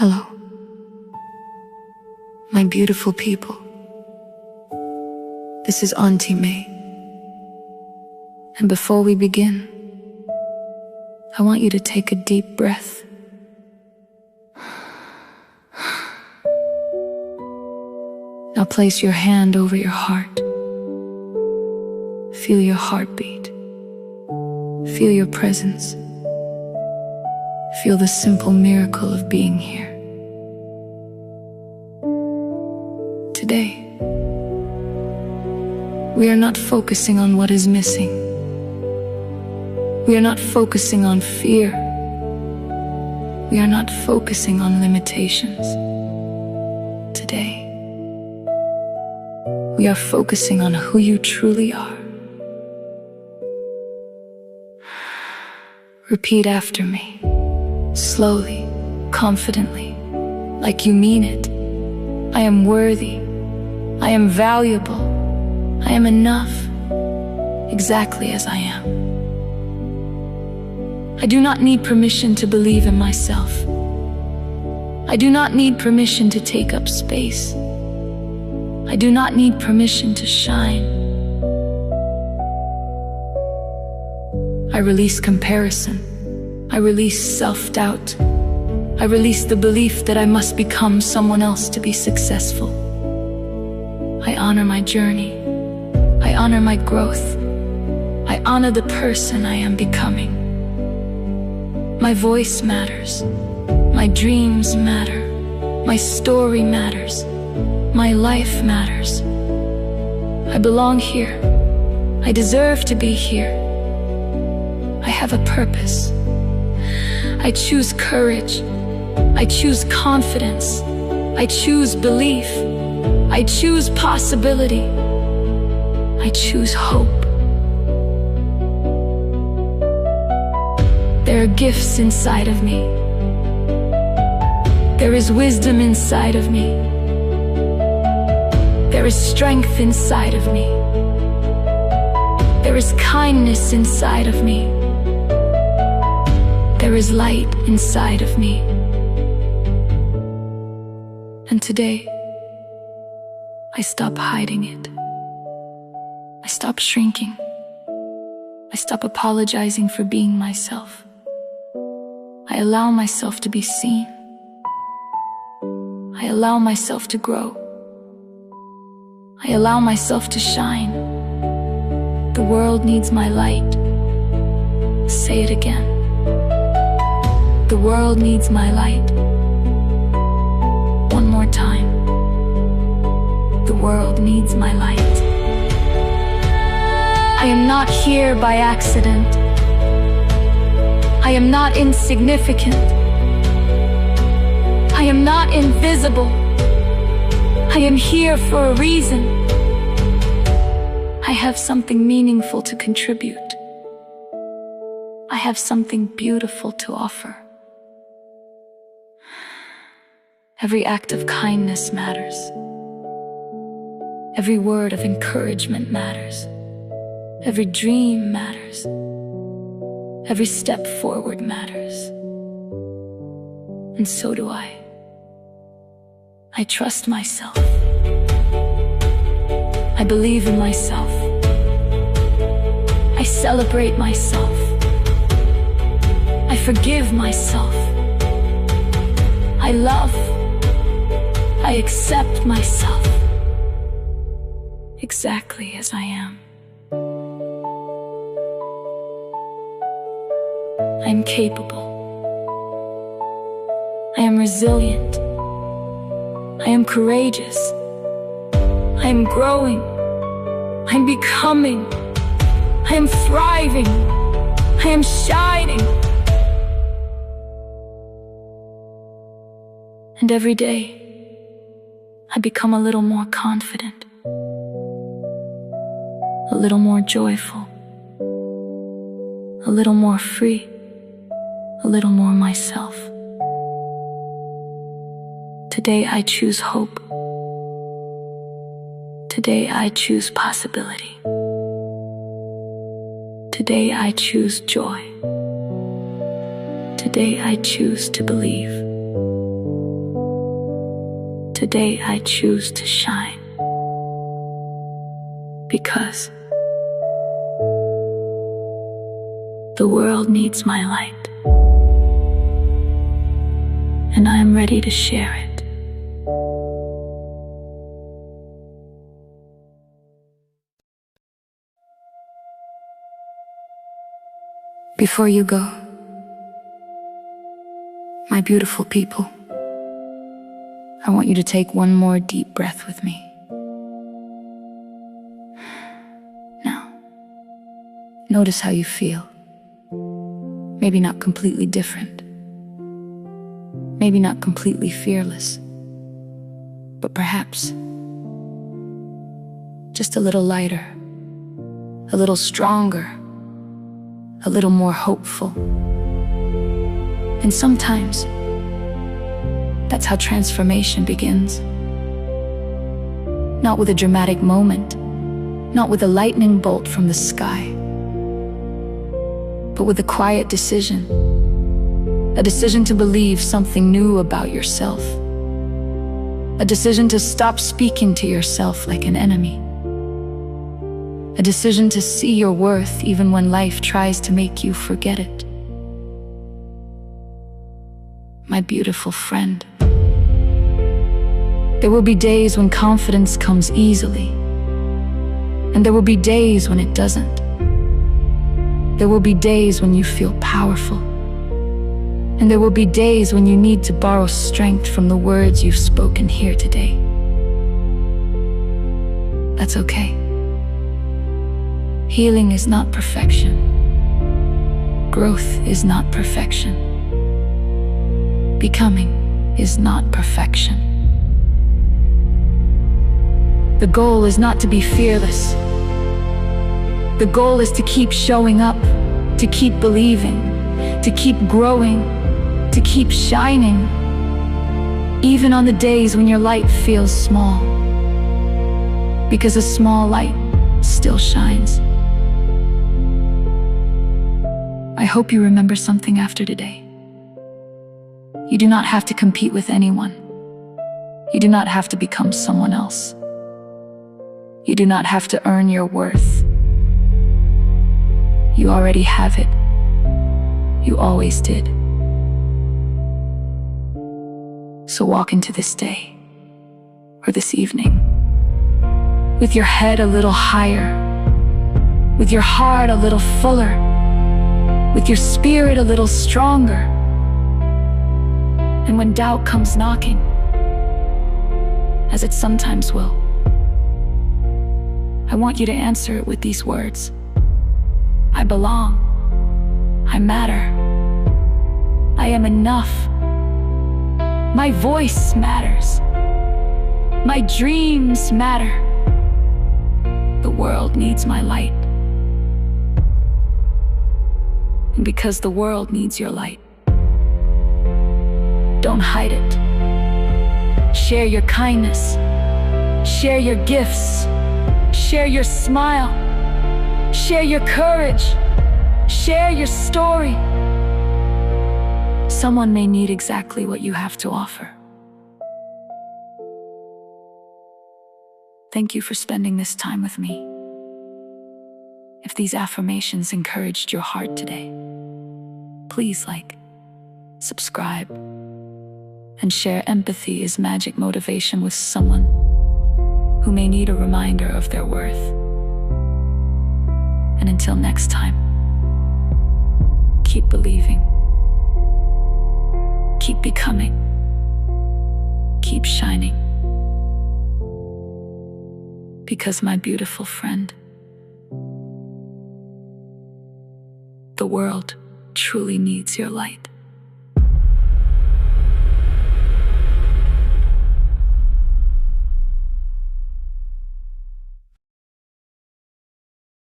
Hello, my beautiful people. This is Auntie May. And before we begin, I want you to take a deep breath. Now place your hand over your heart. Feel your heartbeat. Feel your presence. Feel the simple miracle of being here. Today, we are not focusing on what is missing. We are not focusing on fear. We are not focusing on limitations. Today, we are focusing on who you truly are. Repeat after me, slowly, confidently, like you mean it. I am worthy. I am valuable. I am enough, exactly as I am. I do not need permission to believe in myself. I do not need permission to take up space. I do not need permission to shine. I release comparison. I release self-doubt. I release the belief that I must become someone else to be successful. I honor my journey. I honor my growth. I honor the person I am becoming. My voice matters. My dreams matter. My story matters. My life matters. I belong here. I deserve to be here. I have a purpose. I choose courage. I choose confidence. I choose belief. I choose possibility. I choose hope. There are gifts inside of me. There is wisdom inside of me. There is strength inside of me. There is kindness inside of me. There is light inside of me. And today, I stop hiding it. I stop shrinking. I stop apologizing for being myself. I allow myself to be seen. I allow myself to grow. I allow myself to shine. The world needs my light. Say it again. The world needs my light. One more time. The world needs my light. I am not here by accident. I am not insignificant. I am not invisible. I am here for a reason. I have something meaningful to contribute. I have something beautiful to offer. Every act of kindness matters. Every word of encouragement matters. Every dream matters. Every step forward matters. And so do I. I trust myself. I believe in myself. I celebrate myself. I forgive myself. I love. I accept myself exactly as I am. I am capable. I am resilient. I am courageous. I am growing. I am becoming. I am thriving. I am shining. And every day, I become a little more confident, a little more joyful, a little more free, a little more myself. Today I choose hope. Today I choose possibility. Today I choose joy. Today I choose to believe. Today I choose to shine. Because the world needs my light, and I am ready to share it. Before you go, my beautiful people, I want you to take one more deep breath with me. Now, notice how you feel. Maybe not completely different. Maybe not completely fearless. But perhaps just a little lighter, a little stronger, a little more hopeful. And sometimes, that's how transformation begins. Not with a dramatic moment, not with a lightning bolt from the sky, but with a quiet decision. A decision to believe something new about yourself. A decision to stop speaking to yourself like an enemy. A decision to see your worth even when life tries to make you forget it. My beautiful friend, there will be days when confidence comes easily, and there will be days when it doesn't. There will be days when you feel powerful, and there will be days when you need to borrow strength from the words you've spoken here today. That's okay. Healing is not perfection. Growth is not perfection. Becoming is not perfection. The goal is not to be fearless. The goal is to keep showing up, to keep believing, to keep growing, to keep shining, even on the days when your light feels small. Because a small light still shines. I hope you remember something after today. You do not have to compete with anyone. You do not have to become someone else. You do not have to earn your worth. You already have it. You always did. So walk into this day, or this evening, with your head a little higher, with your heart a little fuller, with your spirit a little stronger. And when doubt comes knocking, as it sometimes will, I want you to answer it with these words. I belong. I matter. I am enough. My voice matters. My dreams matter. The world needs my light. And because the world needs your light, don't hide it. Share your kindness. Share your gifts. Share your smile. Share your courage. Share your story. Someone may need exactly what you have to offer. Thank you for spending this time with me. If these affirmations encouraged your heart today, please like, subscribe, and share Empathy is Magic motivation with someone who may need a reminder of their worth. And until next time, keep believing, keep becoming, keep shining. Because my beautiful friend, the world truly needs your light.